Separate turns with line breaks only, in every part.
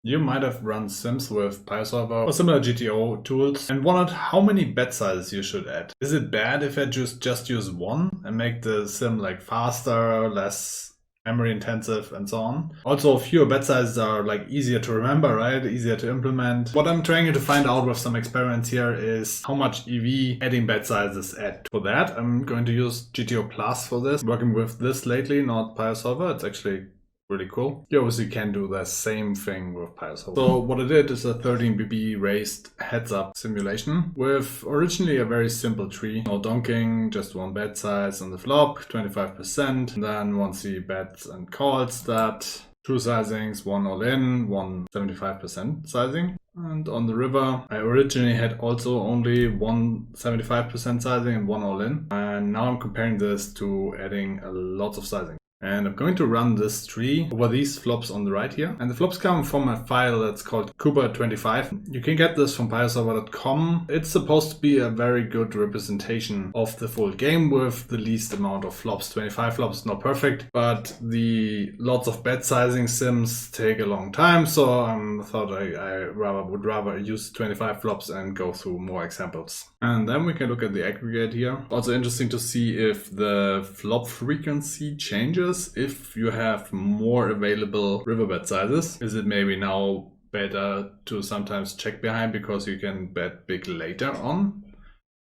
You might have run sims with PySolver or similar GTO tools and wondered how many bet sizes you should add. Is it bad if I just use one and make the sim like faster, less memory intensive and so on? Also, fewer bet sizes are like easier to remember, right? Easier to implement. What I'm trying to find out with some experiments here is how much EV adding bet sizes add. For that, I'm going to use GTO Plus for this. Working with this lately, not PySolver. It's actually really cool. You obviously can do the same thing with PySolver. So what I did is a 13BB raised heads-up simulation with originally a very simple tree. No donking, just one bet size on the flop, 25%. And then once he bets and calls that, two sizings, one all-in, one 75% sizing. And on the river, I originally had also only one 75% sizing and one all-in. And now I'm comparing this to adding a lot of sizing. And I'm going to run this tree over these flops on the right here. And the flops come from a file that's called Cooper25. You can get this from pyosolver.com. It's supposed to be a very good representation of the full game with the least amount of flops. 25 flops, not perfect, but the lots of bet sizing sims take a long time. So I thought I would rather use 25 flops and go through more examples. And then we can look at the aggregate here. Also interesting to see if the flop frequency changes if you have more available river bet sizes. Is it maybe now better to sometimes check behind because you can bet big later on?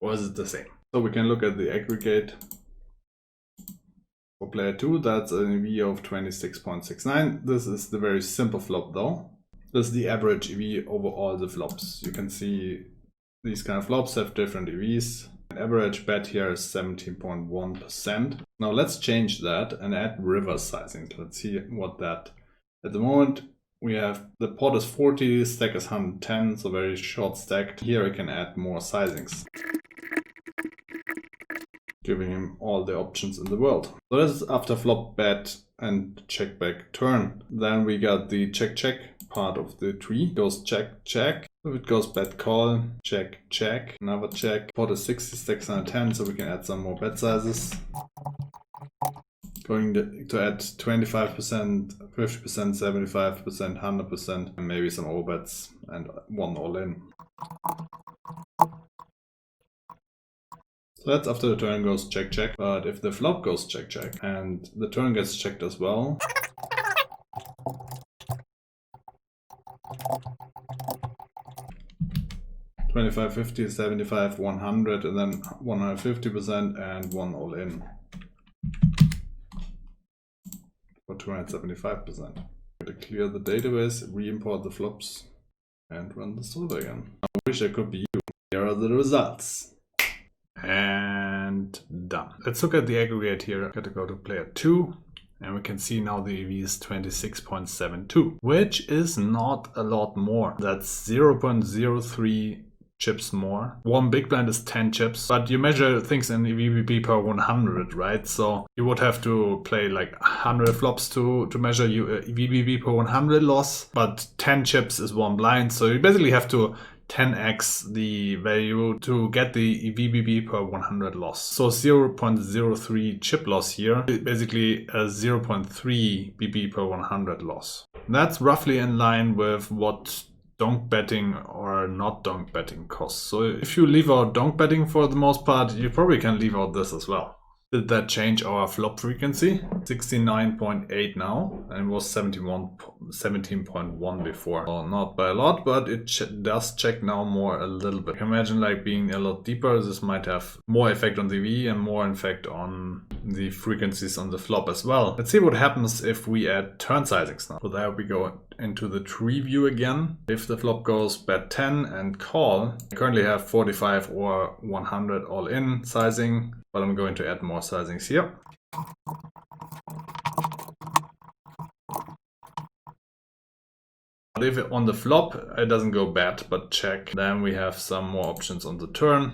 Or is it the same? So we can look at the aggregate for player 2. That's an EV of 26.69. This is the very simple flop though. This is the average EV over all the flops. You can see these kind of flops have different EVs. Average bet here is 17.1%. Now let's change that and add river sizing. Let's see what that. At the moment we have the pot is 40, stack is 110, so very short stacked. Here I can add more sizings, giving him all the options in the world. So this is after flop bet and check back turn. Then we got the check check part of the tree. Goes check check. If it goes bet call, check check, another check. Pot is 60, stacks 110, so we can add some more bet sizes. Going to add 25%, 50%, 75%, 100%, and maybe some overbets and one all in. So that's after the turn goes check check. But if the flop goes check check and the turn gets checked as well, $25, $50, $75, $100, and then 150% and one all in for 275%. To clear the database, re-import the flops, and run the server again. I wish I could be you. Here are the results. And done. Let's look at the aggregate here. Got to go to player 2. And we can see now the EV is 26.72, which is not a lot more. That's 0.03 chips more. One big blind is 10 chips, but you measure things in EVBB per 100, right? So you would have to play like 100 flops to measure EVBB per 100 loss, but 10 chips is one blind. So you basically have to 10x the value to get the EVBB per 100 loss. So 0.03 chip loss here, basically a 0.3 BB per 100 loss. That's roughly in line with what donk betting or not donk betting costs. So if you leave out donk betting for the most part, you probably can leave out this as well. Did that change our flop frequency? 69.8 now, and it was 17.1 before. So not by a lot, but it does check now more a little bit. Imagine like being a lot deeper, this might have more effect on the V and more effect on the frequencies on the flop as well. Let's see what happens if we add turn sizings now. So there we go into the tree view again. If the flop goes bet 10 and call, I currently have 45 or 100 all in sizing, but I'm going to add more sizings here. But if on the flop it doesn't go bet but check, then we have some more options on the turn.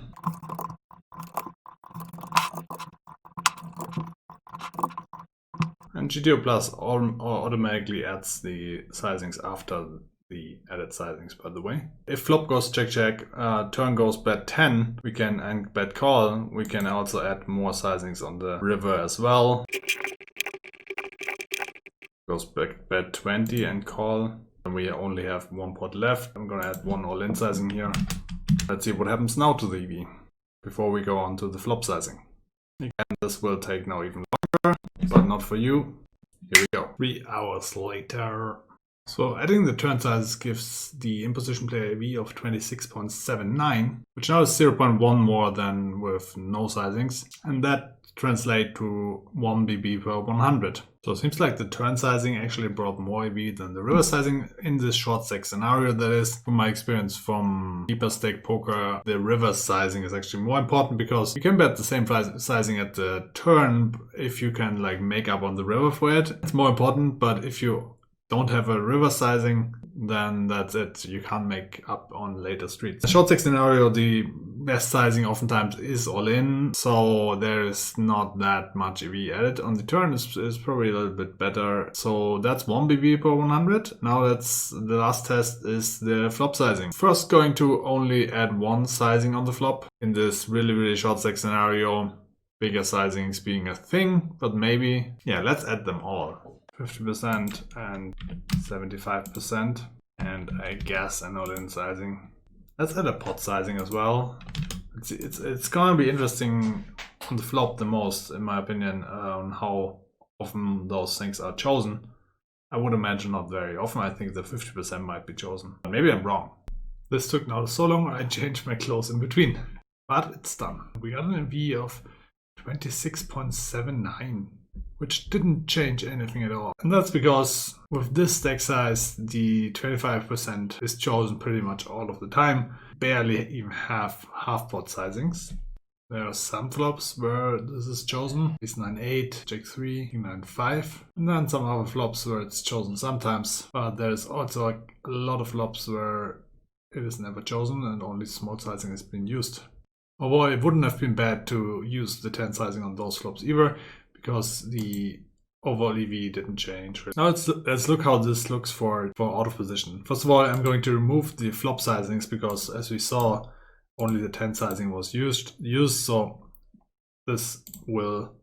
And GTO Plus automatically adds the sizings after the added sizings, by the way. If flop goes check check, turn goes bet 10, we can, and bet call, we can also add more sizings on the river as well. Goes back bet 20 and call. And we only have one pot left. I'm gonna add one all-in sizing here. Let's see what happens now to the EV before we go on to the flop sizing. Again, this will take now even longer, but not for you. Here we go. 3 hours later. So adding the turn sizes gives the in-position player EV of 26.79, which now is 0.1 more than with no sizings. And that translates to 1 BB per 100. So it seems like the turn sizing actually brought more EV than the river sizing in this short stack scenario. That is, from my experience from deeper stake poker, the river sizing is actually more important because you can bet the same sizing at the turn if you can like make up on the river for it. It's more important, but if you don't have a river sizing, then that's it. You can't make up on later streets. The short stack scenario, the best sizing oftentimes is all in, so there is not that much EV added. On the turn is probably a little bit better. So that's 1 BB per 100. Now that's the last test is the flop sizing. First going to only add one sizing on the flop. In this really short stack scenario, bigger sizings being a thing, but maybe, yeah, let's add them all. 50% and 75%, and I guess an all-in sizing. Let's add a pot sizing as well. It's gonna be interesting on the flop the most, in my opinion, on how often those things are chosen. I would imagine not very often. I think the 50% might be chosen. Maybe I'm wrong. This took now so long, I changed my close in between. But it's done. We got an EV of 26.79. Which didn't change anything at all. And that's because with this stack size, the 25% is chosen pretty much all of the time. Barely even have half pot sizings. There are some flops where this is chosen. Ace 9-8, Jack 3, King 9-5. And then some other flops where it's chosen sometimes. But there's also a lot of flops where it is never chosen and only small sizing has been used. Although it wouldn't have been bad to use the 10 sizing on those flops either, because the overall EV didn't change. Now let's look how this looks for out of position. First of all, I'm going to remove the flop sizings because, as we saw, only the 10 sizing was used, so this will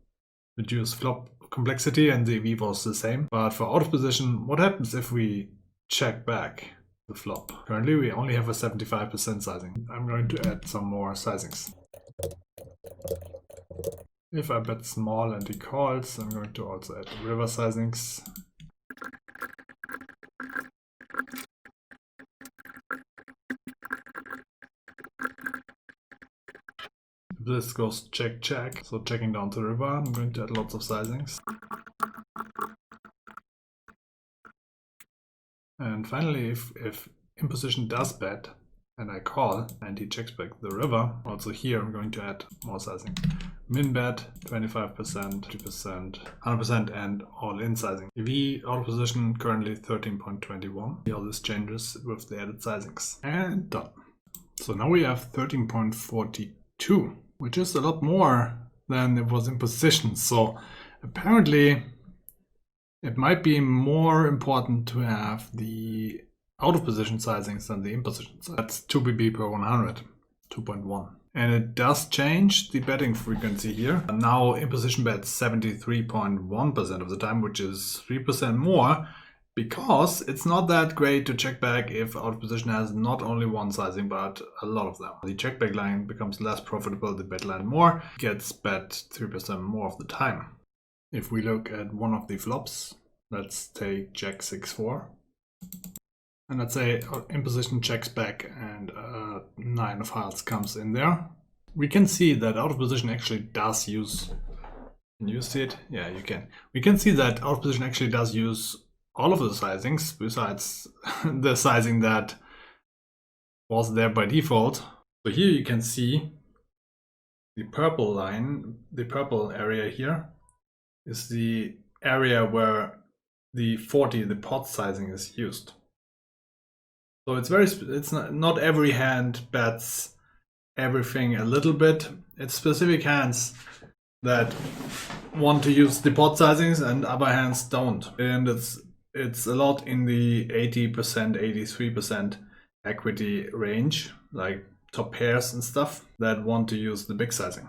reduce flop complexity and the EV was the same. But for out of position, what happens if we check back the flop? Currently we only have a 75% sizing. I'm going to add some more sizings. If I bet small and he calls, I'm going to also add river sizings. If this goes check, check, so checking down to river, I'm going to add lots of sizings. And finally, if in position does bet, and I call, and he checks back the river, also here I'm going to add more sizing. Min bet, 25%, 50%, 100%, and all-in sizing. EV out of position currently 13.21. See how this changes with the added sizings. And done. So now we have 13.42, which is a lot more than it was in position. So apparently it might be more important to have the out of position sizings than the in position. So that's 2 BB per 100, 2.1. And it does change the betting frequency here. Now in position bets 73.1% of the time, which is 3% more, because it's not that great to check back if out of position has not only one sizing, but a lot of them. The check back line becomes less profitable, the bet line more, gets bet 3% more of the time. If we look at one of the flops, let's take Jack 6-4. And let's say in position checks back and 9 of hearts comes in there. We can see that out of position actually does use, can you see it? Yeah, you can. We can see that out of position actually does use all of the sizings besides the sizing that was there by default. So here you can see the purple line, the purple area here is the area where the 40, the pot sizing is used. So it's not every hand bets everything a little bit. It's specific hands that want to use the pot sizings and other hands don't. And it's a lot in the 80%, 83% equity range, like top pairs and stuff, that want to use the big sizing.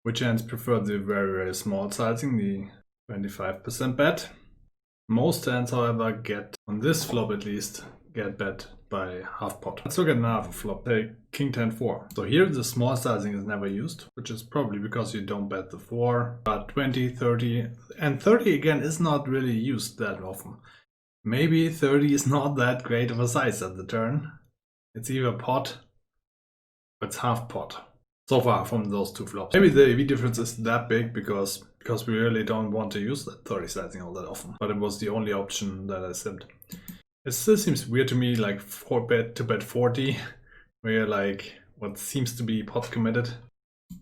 Which hands prefer the very small sizing, the 25% bet. Most hands, however, get, on this flop at least, get bet by half pot. Let's look at another flop, say King 10-4. So here the small sizing is never used, which is probably because you don't bet the 4, but 20, 30, and 30 again is not really used that often. Maybe 30 is not that great of a size at the turn. It's either pot, or it's half pot. So far from those two flops. Maybe the EV difference is that big because we really don't want to use that 30 sizing all that often. But it was the only option that I simmed. It still seems weird to me, like to bet 40, where you're like what seems to be pot committed.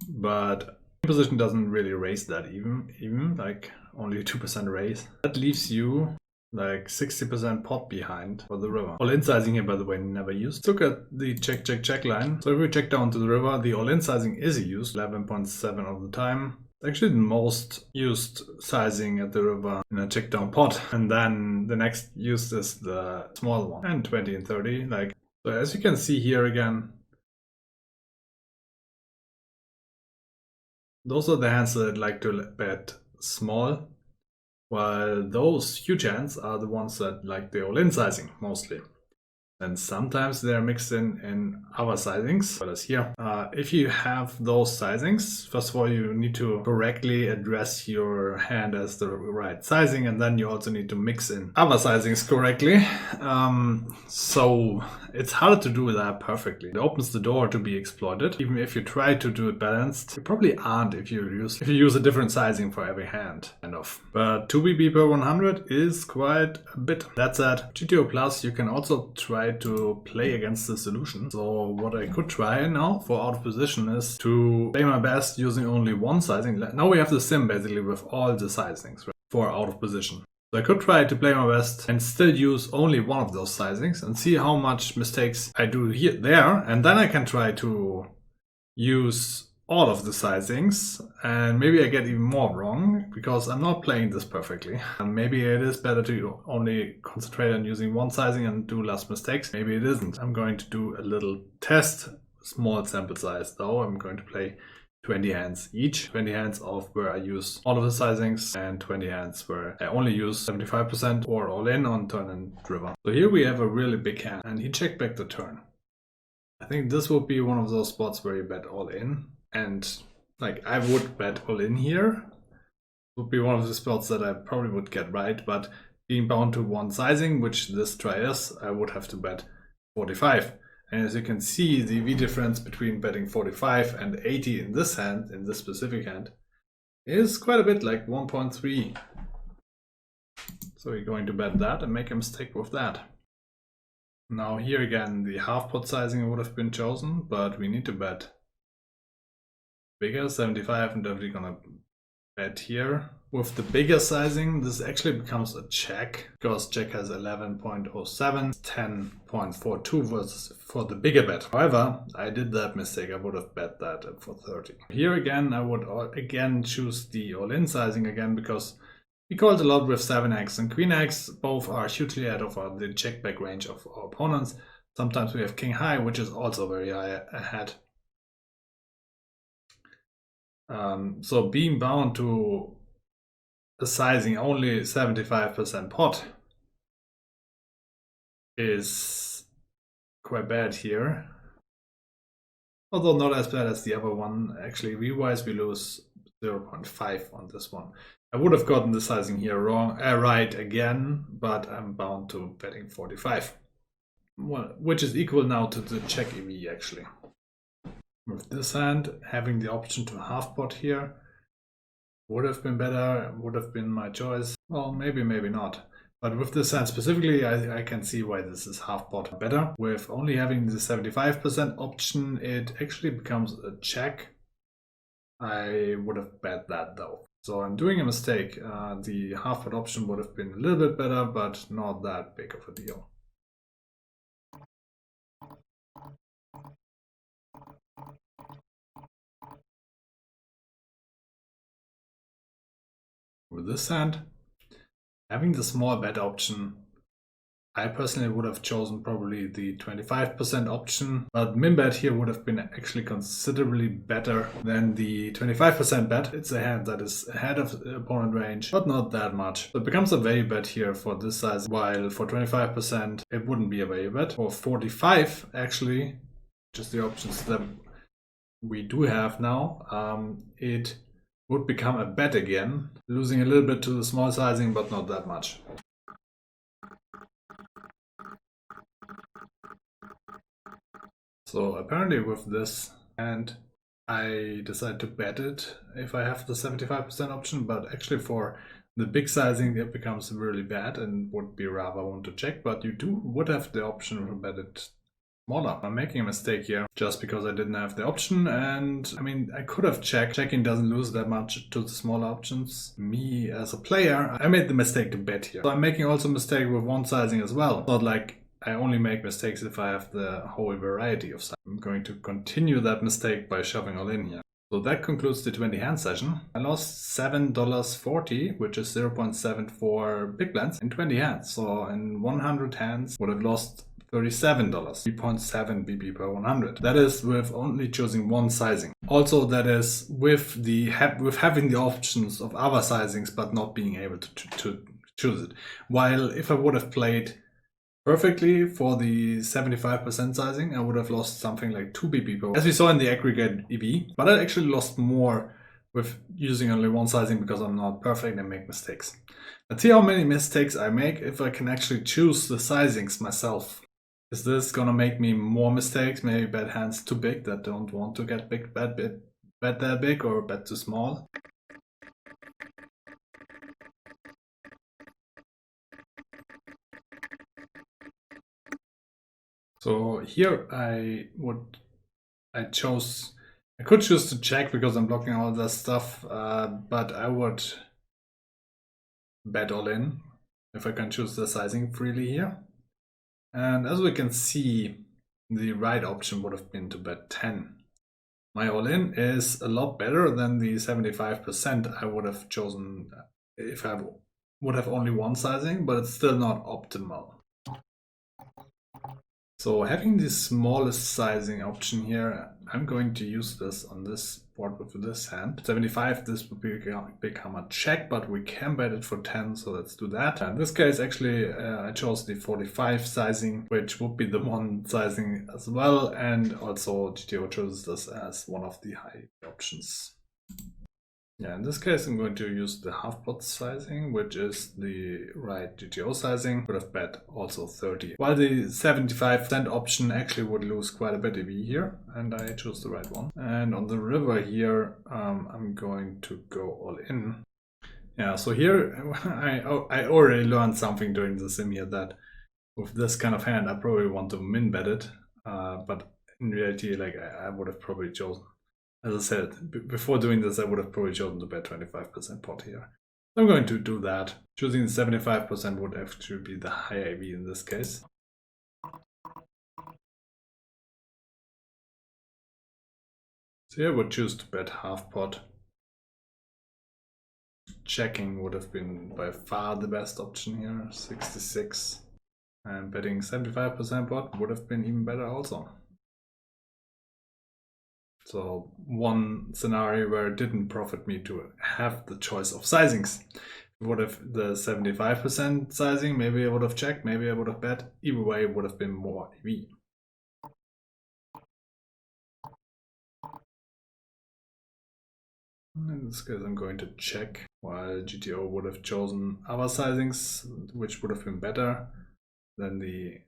But position doesn't really raise that even like only a 2% raise. That leaves you like 60% pot behind for the river. All-in sizing here, by the way, never used. Look at the check line. So if we check down to the river, the all-in sizing is used 11.7 of the time. It's actually the most used sizing at the river in a check down pot. And then the next used is the small one, and 20 and 30. Like, so as you can see here again, those are the hands that like to bet small, while those huge hands are the ones that like the all-in sizing mostly. And sometimes they're mixed in other sizings, but as here. If you have those sizings, first of all, you need to correctly address your hand as the right sizing, and then you also need to mix in other sizings correctly. So it's hard to do that perfectly. It opens the door to be exploited. Even if you try to do it balanced, you probably aren't if you use a different sizing for every hand, kind of. But 2BB per 100 is quite a bit. That said, GTO Plus, you can also try to play against the solution. So what I could try now for out of position is to play my best using only one sizing. Now we have the sim basically with all the sizings, right, for out of position. So I could try to play my best and still use only one of those sizings and see how much mistakes I do here there, and then I can try to use all of the sizings, and maybe I get even more wrong because I'm not playing this perfectly. And maybe it is better to only concentrate on using one sizing and do less mistakes. Maybe it isn't. I'm going to do a little test, small sample size though. I'm going to play 20 hands each, 20 hands of where I use all of the sizings, and 20 hands where I only use 75% or all in on turn and river. So here we have a really big hand, and he checked back the turn. I think this would be one of those spots where you bet all in, and like I would bet all in here. Would be one of the spots that I probably would get right, but being bound to one sizing, which this try is, I would have to bet 45. And as you can see, the V difference between betting 45 and 80 in this hand, in this specific hand, is quite a bit, like 1.3. So we're going to bet that and make a mistake with that. Now here again, the half pot sizing would have been chosen, but we need to bet bigger, 75. I'm definitely gonna bet here. With the bigger sizing, this actually becomes a check, because check has 11.07, 10.42 versus for the bigger bet. However, I did that mistake. I would have bet that for 30. Here again, I would again choose the all-in sizing again, because we called a lot with 7x and queen x. Both are hugely ahead of the check back range of our opponents. Sometimes we have king high, which is also very high ahead. So being bound to a sizing only 75% pot is quite bad here. Although not as bad as the other one. Actually, V-wise we lose 0.5 on this one. I would have gotten the sizing here wrong, right again, but I'm bound to betting 45. Well, which is equal now to the check EV actually. With this hand, having the option to half pot here would have been better, would have been my choice. Well, maybe, maybe not. But with this hand specifically, I can see why this is half pot better. With only having the 75% option, it actually becomes a check. I would have bet that though. So I'm doing a mistake. The half pot option would have been a little bit better, but not that big of a deal. With this hand, having the small bet option I personally would have chosen probably the 25% option, but min bet here would have been actually considerably better than the 25% bet. It's a hand that is ahead of the opponent range, but not that much. So it becomes a value bet here for this size, while for 25% it wouldn't be a value bet. For 45 actually, just the options that we do have now, it would become a bet again, losing a little bit to the small sizing, but not that much. So apparently with this hand, I decide to bet it if I have the 75% option, but actually for the big sizing it becomes really bad and would be rather want to check, but you would have the option to bet it smaller. I'm making a mistake here just because I didn't have the option, and I mean I could have checked. Checking doesn't lose that much to the smaller options. Me as a player, I made the mistake to bet here. So I'm making also a mistake with one sizing as well. Not like I only make mistakes if I have the whole variety of sizing. I'm going to continue that mistake by shoving all in here. So that concludes the 20 hand session. I lost $7.40, which is 0.7 for big blinds in 20 hands. So in 100 hands would have lost $37, 3.7 BP per 100. That is with only choosing one sizing. Also, that is with having the options of other sizings, but not being able to choose it. While if I would have played perfectly for the 75% sizing, I would have lost something like 2 BP per, as we saw in the aggregate EV, but I actually lost more with using only one sizing because I'm not perfect and make mistakes. Let's see how many mistakes I make if I can actually choose the sizings myself. Is this gonna make me more mistakes? Maybe bet hands too big that don't want to get big, bet that big, or bet too small? So here I could choose to check because I'm blocking all that stuff, but I would bet all in if I can choose the sizing freely here. And as we can see, the right option would have been to bet 10. My all-in is a lot better than the 75% I would have chosen if I would have only one sizing, but it's still not optimal. So having the smallest sizing option here, I'm going to use this on this board with this hand. 75, this would become a check, but we can bet it for 10, so let's do that. In this case, actually, I chose the 45 sizing, which would be the one sizing as well, and also GTO chose this as one of the high options. Yeah, in this case, I'm going to use the half pot sizing, which is the right GTO sizing. Would have bet also 30. While the 75% option actually would lose quite a bit EV here, and I chose the right one. And on the river here, I'm going to go all in. Yeah, so here I already learned something during the sim here that with this kind of hand, I probably want to min bet it, but in reality, like I would have probably chosen. As I said, before doing this, I would have probably chosen to bet 25% pot here. I'm going to do that. Choosing the 75% would actually be the high IV in this case. So here I would choose to bet half pot. Checking would have been by far the best option here, 66. And betting 75% pot would have been even better also. So one scenario where it didn't profit me to have the choice of sizings. Would have the 75% sizing, maybe I would have checked, maybe I would have bet. Either way, it would have been more EV. In this case, I'm going to check, while GTO would have chosen other sizings, which would have been better than the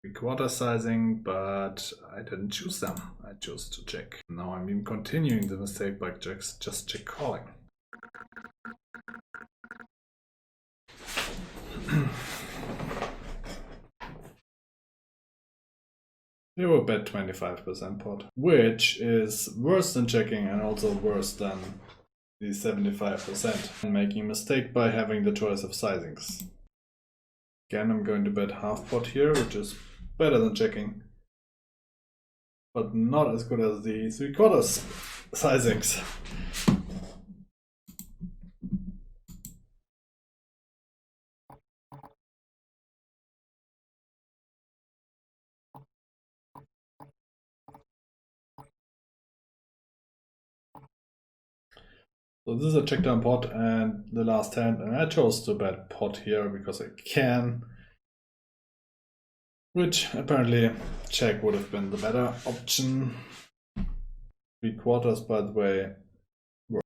3/4 sizing, but I didn't choose them. I chose to check. Now I'm even continuing the mistake by just check calling. Here we'll bet 25% pot, which is worse than checking and also worse than the 75%. I'm making a mistake by having the choice of sizings. Again, I'm going to bet half pot here, which is better than checking, but not as good as the 3/4 sizings. So this is a check down pot and the last hand, and I chose to bet pot here because I can, which apparently check would have been the better option. 3/4, by the way.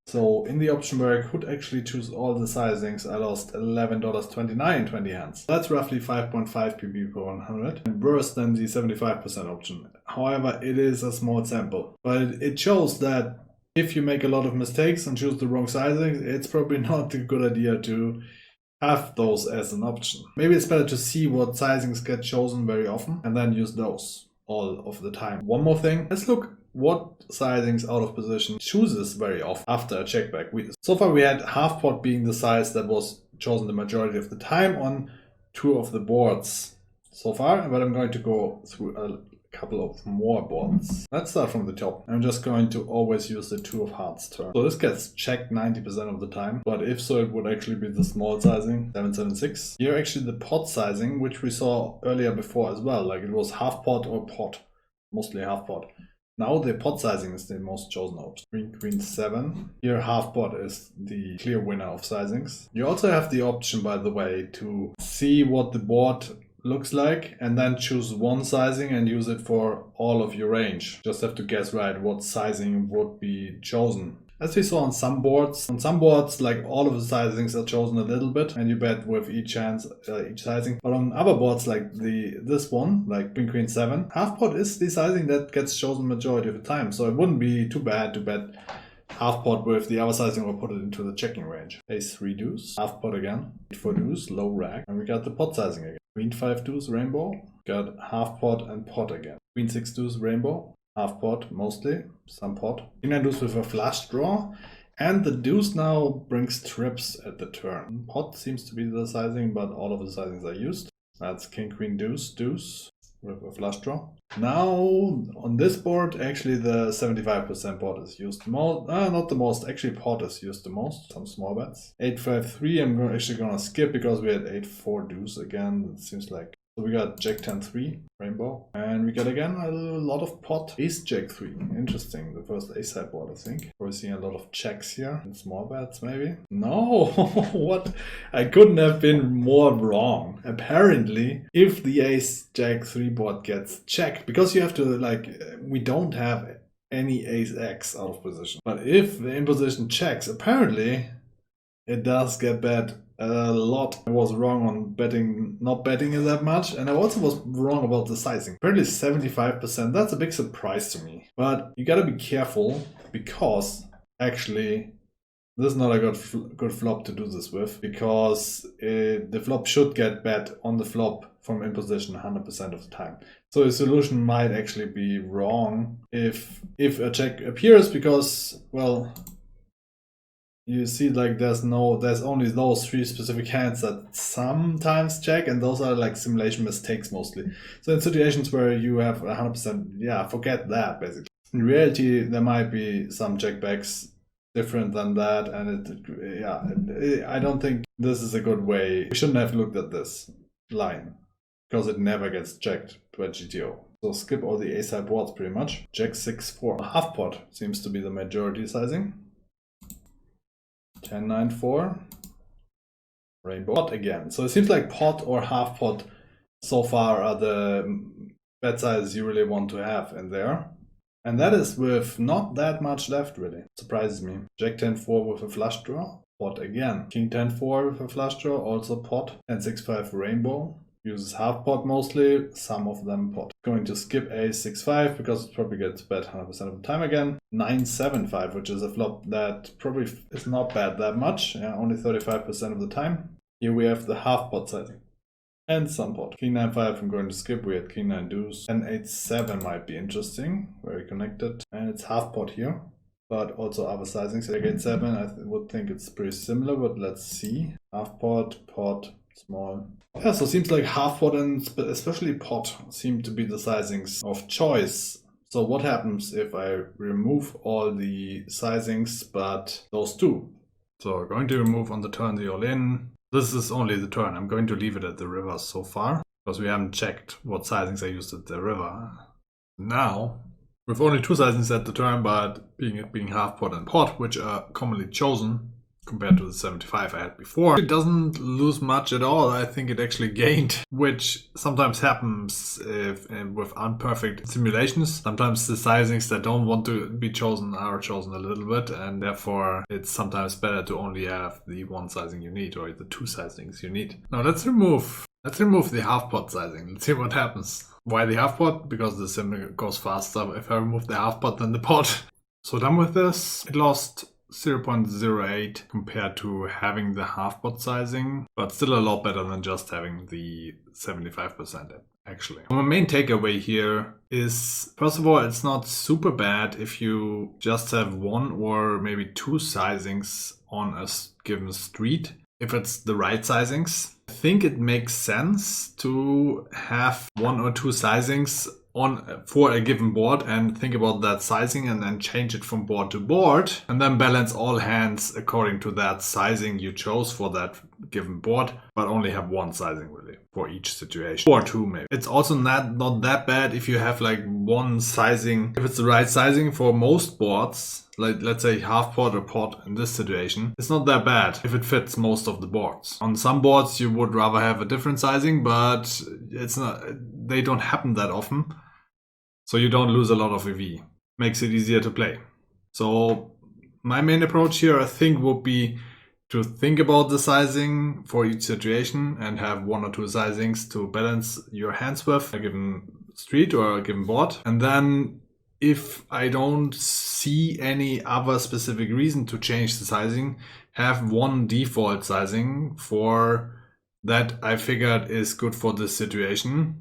So in the option where I could actually choose all the sizings, I lost $11.29 in 20 hands. That's roughly 5.5 PB per 100, and worse than the 75% option. However, it is a small sample, but it shows that if you make a lot of mistakes and choose the wrong sizing, it's probably not a good idea to have those as an option. Maybe it's better to see what sizings get chosen very often and then use those all of the time. One more thing, let's look what sizings out of position chooses very often after a check back. So far we had half pot being the size that was chosen the majority of the time on 2 of the boards so far, but I'm going to go through a couple of more boards. Let's start from the top. I'm just going to always use the 2 of hearts turn. So this gets checked 90% of the time, but if so, it would actually be the small sizing, 776. Here actually the pot sizing, which we saw earlier before as well, like it was half pot or pot, mostly half pot. Now the pot sizing is the most chosen option. Queen 7. Here half pot is the clear winner of sizings. You also have the option, by the way, to see what the board looks like and then choose one sizing and use it for all of your range. Just have to guess right what sizing would be chosen. As we saw on some boards, like all of the sizings are chosen a little bit and you bet with each hand, each sizing. But on other boards like this one, like Queen 7, half pot is the sizing that gets chosen majority of the time. So it wouldn't be too bad to bet half pot with the other sizing or put it into the checking range. Ace 3 deuce, half pot again, 4 deuce, low rack, and we got the pot sizing again. Queen 5 deuce, rainbow, got half pot and pot again. Queen 6 deuce, rainbow, half pot mostly, some pot. King 9 deuce with a flush draw, and the deuce now brings trips at the turn. Pot seems to be the sizing, but all of the sizings are used. That's king, queen, deuce, deuce with a flush draw. Now on this board, actually the 75% pot is used the most. Not the most, actually pot is used the most. Some small bets. 8-5-3 I'm actually gonna skip because we had 8-4 deuce again. It seems like. So we got Jack 10-3, rainbow, and we got again a lot of pot. Ace Jack 3, interesting. The first ace side board, I think. We're seeing a lot of checks here and small bets, maybe. No, what? I couldn't have been more wrong. Apparently, if the Ace Jack 3 board gets checked, because you have to we don't have any Ace X out of position. But if the in position checks, apparently it does get bet a lot. I was wrong on not betting it that much, and I also was wrong about the sizing. Apparently 75%, that's a big surprise to me. But you gotta be careful, because actually this is not a good flop to do this with, because the flop should get bet on the flop from in position 100% of the time. So the solution might actually be wrong if a check appears, because, well, you see there's only those 3 specific hands that sometimes check, and those are like simulation mistakes mostly. So in situations where you have 100%, yeah, forget that basically. In reality, there might be some checkbacks different than that, and I don't think this is a good way. We shouldn't have looked at this line, because it never gets checked by GTO. So skip all the ace-side boards pretty much. Jack 6-4. Half pot seems to be the majority sizing. 10-9-4, rainbow, pot again. So it seems like pot or half pot so far are the bet sizes you really want to have in there. And that is with not that much left really. Surprises me. Jack 10-4 with a flush draw, pot again. King 10-4 with a flush draw, also pot. And 6-5 rainbow. Uses half pot mostly, some of them pot. Going to skip ace 6-5 because it probably gets bet 100% of the time again. 9-7-5, which is a flop that probably is not bad that much, only 35% of the time. Here we have the half pot sizing. And some pot. King 9-5 I'm going to skip, we had king 9 deuce. And 8-7 might be interesting, very connected. And it's half pot here, but also other sizings. Like 8-7, I would think it's pretty similar, but let's see. Half pot, pot, small. Yeah, so it seems like half pot and especially pot seem to be the sizings of choice. So what happens if I remove all the sizings but those 2? So we're going to remove on the turn the all-in. This is only the turn. I'm going to leave it at the river so far, because we haven't checked what sizings I used at the river. Now with only two sizings at the turn, but being half pot and pot, which are commonly chosen compared to the 75 I had before, it doesn't lose much at all. I think it actually gained, which sometimes happens with unperfect simulations. Sometimes the sizings that don't want to be chosen are chosen a little bit, and therefore it's sometimes better to only have the one sizing you need or the two sizings you need. Now let's remove the half pot sizing. Let's see what happens. Why the half pot? Because the sim goes faster if I remove the half pot than the pot. So done with this. It lost 0.08 compared to having the half pot sizing, but still a lot better than just having the 75% actually. My main takeaway here is, first of all, it's not super bad if you just have one or maybe two sizings on a given street, if it's the right sizings. I think it makes sense to have one or two sizings for a given board and think about that sizing and then change it from board to board and then balance all hands according to that sizing you chose for that given board, but only have one sizing really for each situation, or two maybe. It's also not that bad if you have like one sizing, if it's the right sizing for most boards, like let's say half pot or pot in this situation. It's not that bad if it fits most of the boards. On some boards you would rather have a different sizing, but they don't happen that often, so you don't lose a lot of EV. Makes it easier to play. So my main approach here, I think, would be to think about the sizing for each situation and have one or two sizings to balance your hands with a given street or a given board. And then if I don't see any other specific reason to change the sizing, have one default sizing for that I figured is good for this situation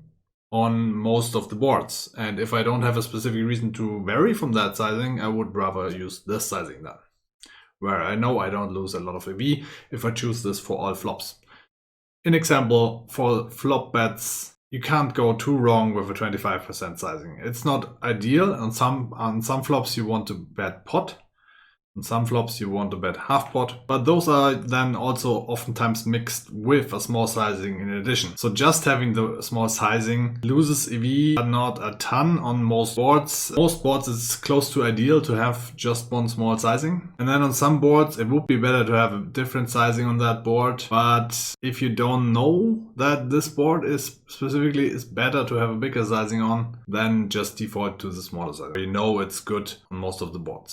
on most of the boards. And if I don't have a specific reason to vary from that sizing, I would rather use this sizing then, where I know I don't lose a lot of EV if I choose this for all flops. In example, for flop bets, you can't go too wrong with a 25% sizing. It's not ideal. On some flops you want to bet pot. On some flops you want to bet half pot, but those are then also oftentimes mixed with a small sizing in addition. So just having the small sizing loses EV, but not a ton on most boards. Most boards it's close to ideal to have just one small sizing. And then on some boards it would be better to have a different sizing on that board. But if you don't know that this board is better to have a bigger sizing on, then just default to the smaller sizing. You know it's good on most of the boards.